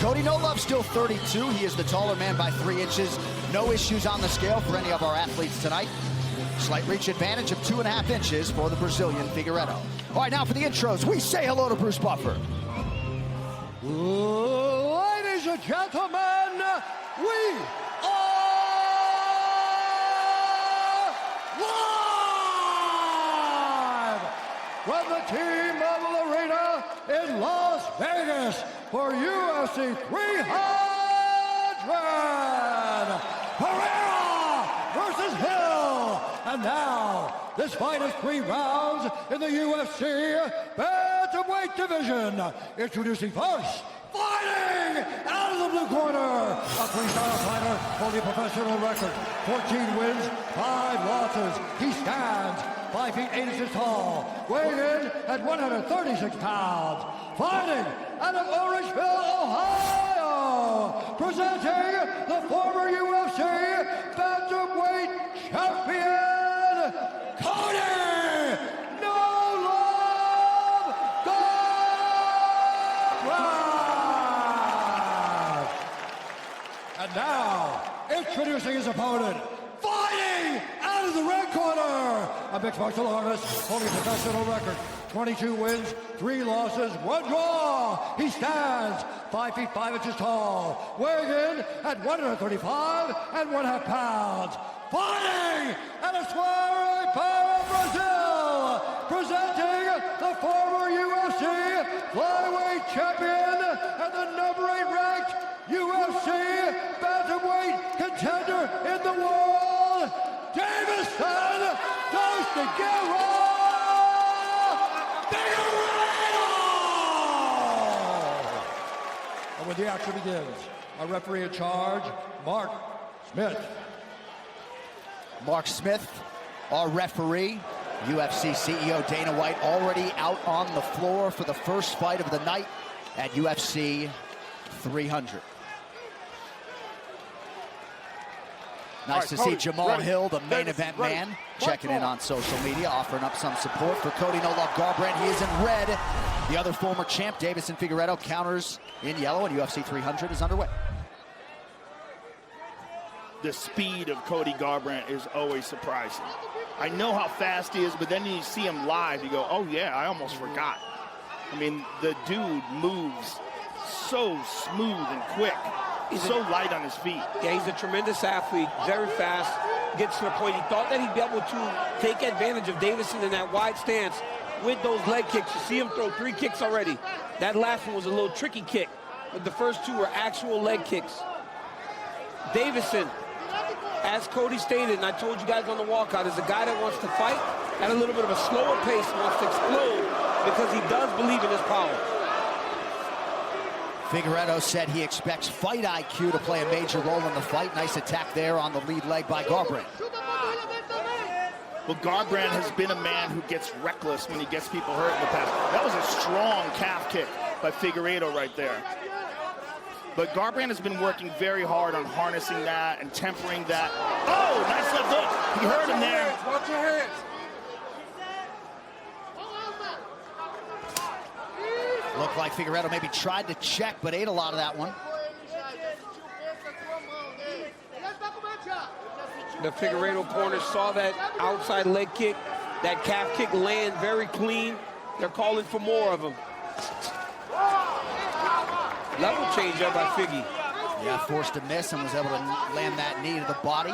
Cody No Love still 32. He is the taller man by 3 inches. No issues on the scale for any of our athletes tonight. Slight reach advantage of 2.5 inches for the Brazilian Figueiredo. All right, now for the intros, we say hello to Bruce Buffer. Ladies and gentlemen, we are live from the T-Mobile Arena in Las Vegas for UFC 300. Pereira versus Hill. And now, this fight is 3 rounds in the UFC bantamweight division. Introducing first, fighting out of the blue corner, a freestyle fighter holding a professional record, 14 wins, 5 losses. He stands 5 feet 8 inches tall, weighing in at 136 pounds. Fighting out of Orangeville, Ohio, presenting the former UFC bantamweight champion, Cody No Love Garbrandt. And now, introducing his opponent, fighting out of the red corner, a mixed martial artist holding a professional record, 22 wins, 3 losses, 1 draw. He stands 5 feet 5 inches tall, weighing in at 135.5 pounds. Fighting out of Suarez, Brazil, presenting the former UFC flyweight champion and the number 8 ranked UFC bantamweight contender in the world, Davison Dos Figueiredo. And when the action begins, our referee in charge, Mark Smith. Mark Smith, our referee. UFC CEO Dana White already out on the floor for the first fight of the night at UFC 300. Nice to see Jamal Hill, the main event man, checking in on social media, offering up some support for Cody No Love Garbrandt. He is in red. The other former champ, Davison Figueiredo, counters in yellow, and UFC 300 is underway. The speed of Cody Garbrandt is always surprising. I know how fast he is, but then you see him live, you go, oh yeah, I almost forgot. I mean, the dude moves so smooth and quick. He's so light on his feet. Yeah, he's a tremendous athlete, very fast, gets to the point. He thought that he'd be able to take advantage of Davison in that wide stance with those leg kicks. You see him throw 3 kicks already. That last one was a little tricky kick, but the first 2 were actual leg kicks. Davison, as Cody stated, and I told you guys on the walkout, is a guy that wants to fight at a little bit of a slower pace, wants to explode because he does believe in his power. Figueiredo said he expects fight IQ to play a major role in the fight. Nice attack there on the lead leg by Garbrandt. Well, Garbrandt has been a man who gets reckless when he gets people hurt in the past. That was a strong calf kick by Figueiredo right there. But Garbrandt has been working very hard on harnessing that and tempering that. Oh, nice left hook. He hurt him there. Watch your hands. Looked like Figueiredo maybe tried to check, but ate a lot of that one. The Figueiredo corner saw that outside leg kick, that calf kick land very clean. They're calling for more of them. Level change there by Figgy. Yeah, forced a miss and was able to land that knee to the body.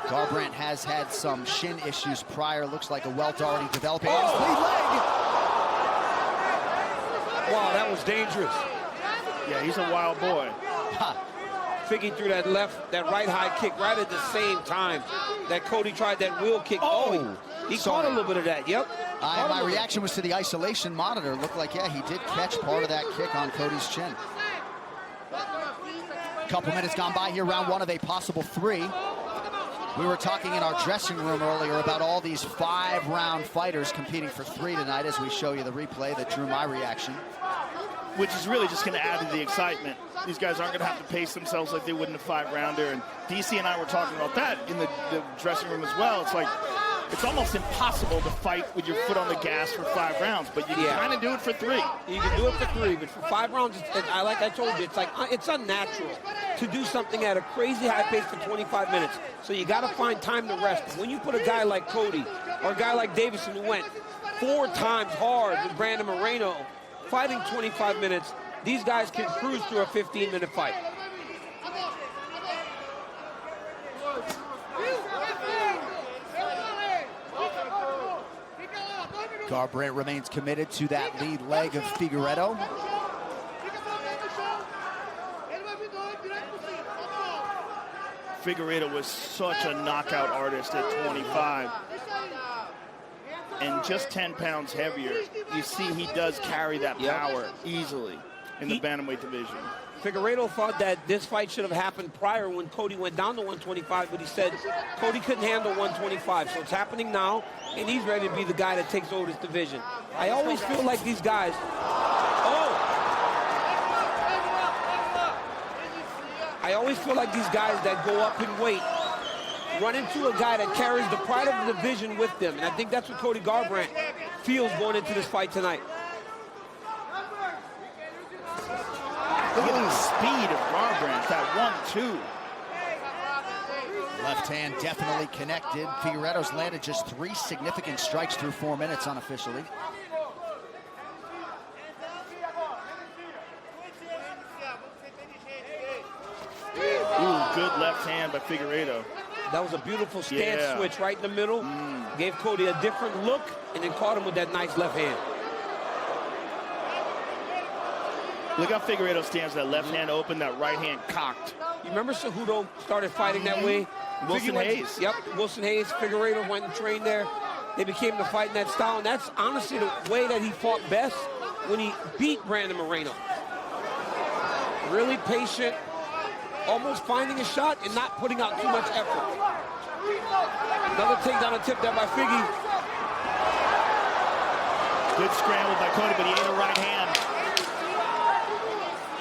Garbrandt has had some shin issues prior. Looks like a welt already developing. Oh! His lead leg. Wow, that was dangerous. Yeah, he's a wild boy. Figgy threw that right high kick right at the same time that Cody tried that wheel kick. Oh, he caught a little bit of that, yep. My reaction was to the isolation monitor. Looked like, yeah, he did catch part of that kick on Cody's chin. A couple minutes gone by here, round 1 of a possible 3. We were talking in our dressing room earlier about all these 5-round fighters competing for 3 tonight as we show you the replay that drew my reaction. Which is really just going to add to the excitement. These guys aren't going to have to pace themselves like they would in a 5-rounder. And DC and I were talking about that in the dressing room as well. It's like, It's almost impossible to fight with your foot on the gas for 5 rounds, but you can kind of do it for 3. You can do it for 3, but for 5 rounds, like I told you, it's like it's unnatural to do something at a crazy high pace for 25 minutes. So you got to find time to rest. But when you put a guy like Cody or a guy like Davison who went 4 times hard with Brandon Moreno fighting 25 minutes, these guys can cruise through a 15-minute fight. Garbrandt remains committed to that lead leg of Figueiredo. Figueiredo was such a knockout artist at 25. And just 10 pounds heavier, you see he does carry that power easily in the bantamweight division. Figueiredo thought that this fight should have happened prior when Cody went down to 125, but he said Cody couldn't handle 125. So it's happening now, and he's ready to be the guy that takes over this division. I always feel like these guys... I always feel like these guys that go up in weight run into a guy that carries the pride of the division with them. And I think that's what Cody Garbrandt feels going into this fight tonight. Look at the speed of Garbrandt, that 1-2. Left hand definitely connected. Figueiredo's landed just 3 significant strikes through 4 minutes unofficially. Ooh, good left hand by Figueiredo. That was a beautiful stance switch right in the middle. Gave Cody a different look and then caught him with that nice left hand. Look how Figueiredo stands, that left hand open, that right hand cocked. You remember Cejudo started fighting that way? Wilson Hayes. Yep, Wilson Hayes, Figueiredo went and trained there. They became to fight in that style, and that's honestly the way that he fought best when he beat Brandon Moreno. Really patient, almost finding a shot and not putting out too much effort. Another takedown attempt there by Figgy. Good scramble by Cody, but he ate a right hand.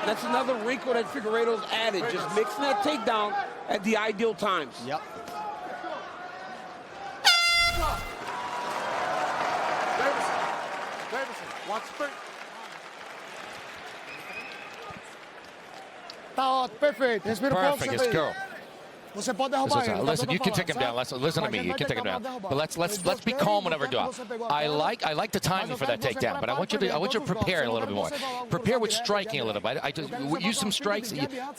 That's another wrinkle that Figueiredo's added, just mixing that takedown at the ideal times. Yep. Davison, watch spurt. Tá perfeito, respira Perfect, it's go. Você pode derrubar ele. Listen, you can take him down. Listen to me. You can take him down. But let's be calm whenever we do it. I like the timing for that takedown, but I want you to prepare a little bit more. Prepare with striking a little bit. I just use some strikes.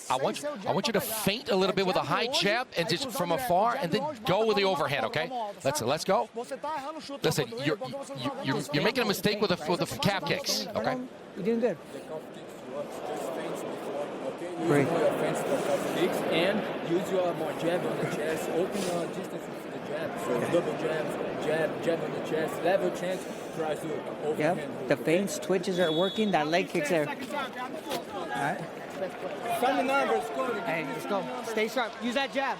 I want you to feint a little bit with a high jab and just from afar, and then go with the overhand. Okay? Let's go. Listen, you're making a mistake with the calf kicks. Okay? You're doing good. Great. Use your offense kicks and use your more jab on the chest. Open your distance with the jab. So double jabs, jab on the chest. Level chance. Try to overhand. Yep. The feints, twitches are working. That leg kicks there. All right. Find the numbers. Hey, let's go. Stay sharp. Use that jab.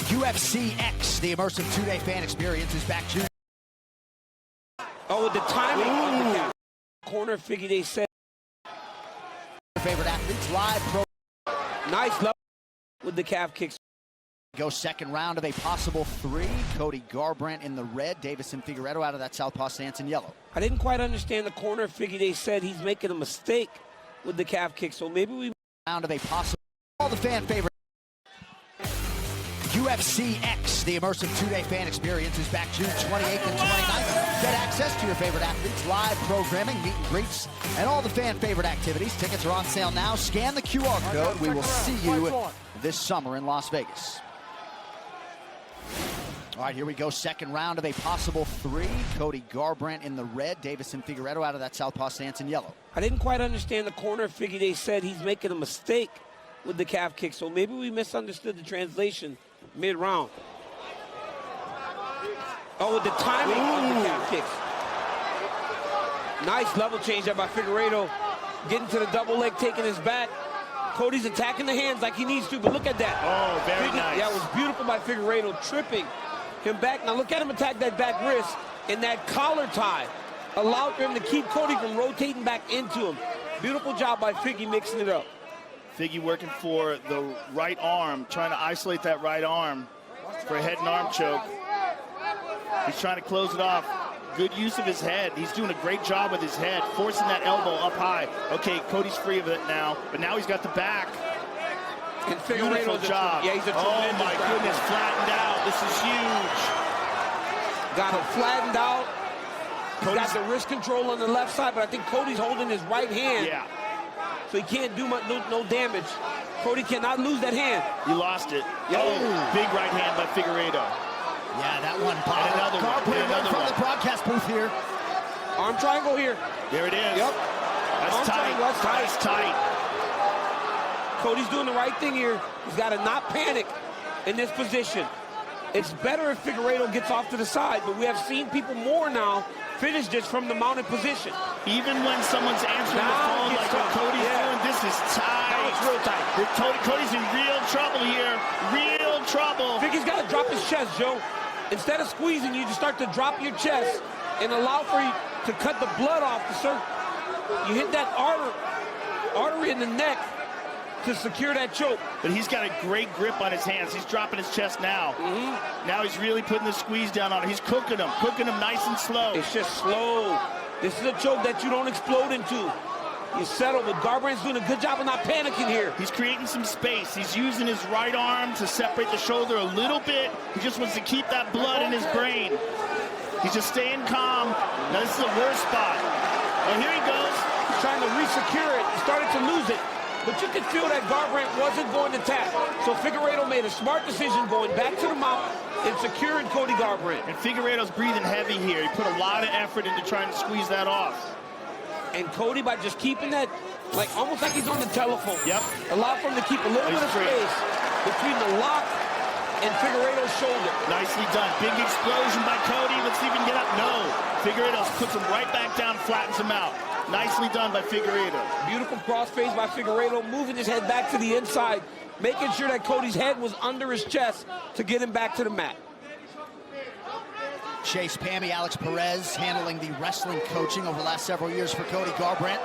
UFC X, the immersive 2-day fan experience, is back June. Oh, with the timing of the corner figure, they said. Favorite athletes live pro. Nice level with the calf kicks. Go second round of a possible 3. Cody Garbrandt in the red, Davison Figueiredo out of that southpaw stance in yellow. I didn't quite understand the corner figure. They said he's making a mistake with the calf kick, so maybe we. Round of a possible. All the fan favorite. UFC X, the immersive 2-day fan experience, is back June 28th and 29th. Get access to your favorite athletes, live programming, meet and greets, and all the fan favorite activities. Tickets are on sale now. Scan the QR code. We will see you this summer in Las Vegas. All right, here we go. Second round of a possible 3. Cody Garbrandt in the red, Davison Figueiredo out of that southpaw stance in yellow. I didn't quite understand the corner figure. They said he's making a mistake with the calf kick, so maybe we misunderstood the translation mid-round. Oh, with the timing of the calf kicks. Nice level change there by Figueiredo. Getting to the double leg, taking his back. Cody's attacking the hands like he needs to, but look at that. Oh, very nice. Yeah, it was beautiful by Figueiredo, tripping him back. Now look at him attack that back wrist, and that collar tie allowed him to keep Cody from rotating back into him. Beautiful job by Figgy mixing it up. Figgy working for the right arm, trying to isolate that right arm for a head and arm choke. He's trying to close it off. Good use of his head. He's doing a great job with his head, forcing that elbow up high. Okay, Cody's free of it now, but now he's got the back. And Beautiful job. Yeah, he's a oh my goodness, flattened out. This is huge. Got him flattened out. He's Cody's got the wrist control on the left side, but I think Cody's holding his right hand. Yeah. So he can't do much, no damage. Cody cannot lose that hand. You lost it. Oh, big right hand by Figueiredo. Yeah, that one. And another one. And another from one. the broadcast booth here. Arm triangle here. There it is. Yep. That's Arm tight. triangle, that's tight. That's tight. Cody's doing the right thing here. He's got to not panic in this position. It's better if Figueiredo gets off to the side, but we have seen people more now finish this from the mounted position. Even when someone's answering the phone like what Cody's doing, this is tight. Now it's real tight. Cody's in real trouble here. Real trouble. Figgy's got to drop his chest, Joe. Instead of squeezing, you just start to drop your chest and allow for you to cut the blood off the surface. You hit that artery in the neck to secure that choke. But he's got a great grip on his hands. He's dropping his chest now. Now he's really putting the squeeze down on him. He's cooking him nice and slow. It's just slow. This is a choke that you don't explode into. You settle, but Garbrandt's doing a good job of not panicking here. He's creating some space. He's using his right arm to separate the shoulder a little bit. He just wants to keep that blood in his brain. He's just staying calm. Now this is the worst spot. Oh, here he goes. He's trying to re-secure it. He started to lose it. But you could feel that Garbrandt wasn't going to tap. So Figueiredo made a smart decision going back to the mount and securing Cody Garbrandt. And Figueiredo's breathing heavy here. He put a lot of effort into trying to squeeze that off. And Cody, by just keeping that, like almost like he's on the telephone. Yep. Allow for him to keep a little bit of space between the lock and Figueiredo's shoulder. Nicely done. Big explosion by Cody. Let's see if he can get up. No. Figueiredo puts him right back down, flattens him out. Nicely done by Figueiredo. Beautiful crossface by Figueiredo, moving his head back to the inside, making sure that Cody's head was under his chest to get him back to the mat. Chase Pammy, Alex Perez handling the wrestling coaching over the last several years for Cody Garbrandt.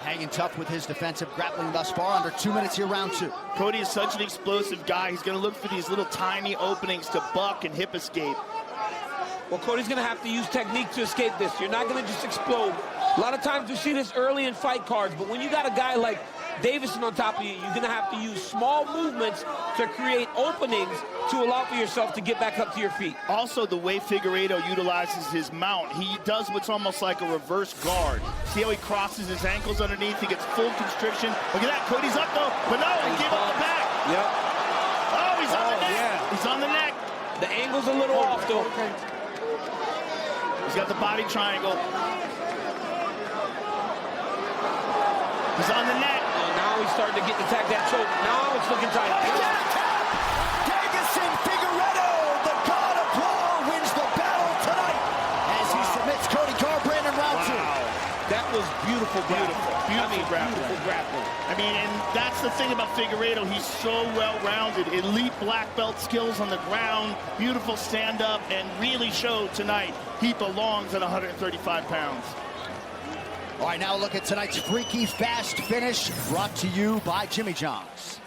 Hanging tough with his defensive grappling thus far. Under 2 minutes here, round two. Cody is such an explosive guy. He's going to look for these little tiny openings to buck and hip escape. Well, Cody's going to have to use technique to escape this. You're not going to just explode. A lot of times you see this early in fight cards, but when you got a guy like Davison on top of you, you're going to have to use small movements to create openings to allow for yourself to get back up to your feet. Also, the way Figueiredo utilizes his mount, he does what's almost like a reverse guard. See how he crosses his ankles underneath? He gets full constriction. Look at that. Cody's up, though. But no, he gave up the back. Yep. Oh, he's on the neck. Yeah. He's on the neck. The angle's a little off, though. He's got the body triangle. He's on the net. Now he's starting to get the tag, that choke. Now it's looking tight. Davison Figueiredo, the God of War, wins the battle tonight as he submits Cody Garbrandt in round two. That was beautiful grappling. Beautiful grappling. I mean, and that's the thing about Figueiredo. He's so well-rounded. Elite black belt skills on the ground, beautiful stand-up, and really showed tonight he belongs at 135 pounds. All right, now look at tonight's freaky fast finish brought to you by Jimmy John's.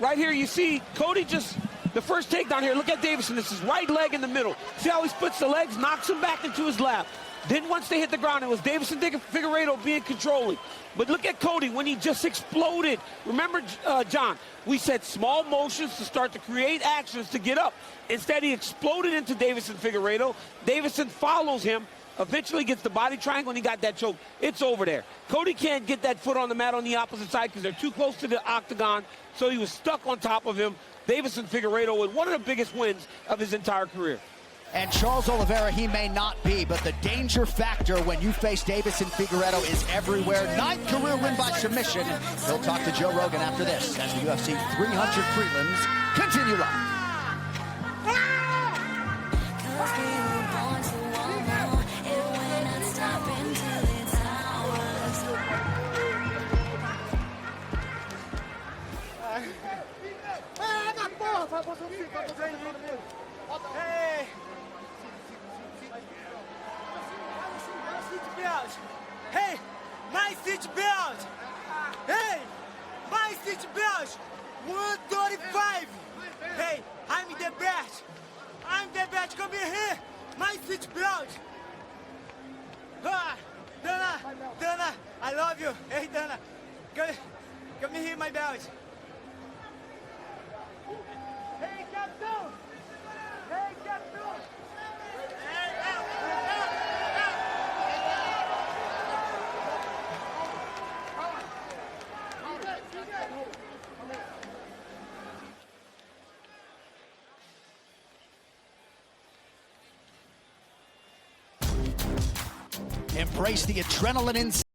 Right here, you see Cody just, the first takedown here, look at Davison. This is right leg in the middle. See how he splits the legs, knocks him back into his lap. Then once they hit the ground, it was Davison Figueiredo being controlling. But look at Cody when he just exploded. Remember, John, we said small motions to start to create actions to get up. Instead, he exploded into Davison Figueiredo. Davison follows him, eventually gets the body triangle, and he got that choke. It's over there. Cody can't get that foot on the mat on the opposite side because they're too close to the octagon, so he was stuck on top of him. Davison Figueiredo with one of the biggest wins of his entire career. And Charles Oliveira, he may not be, but the danger factor when you face Davison Figueiredo is everywhere. 9th career win by submission. He'll talk to Joe Rogan after this as the UFC 300 prelims continue live. Hey, nice seat belt. Hey. switch belt, 135. Hey, I'm the best. I'm the best. Come here. My switch belt. Ah, Dana, I love you. Hey, Dana, come here, my belt. Hey, Captain. Hey, Captain. Embrace the adrenaline inside.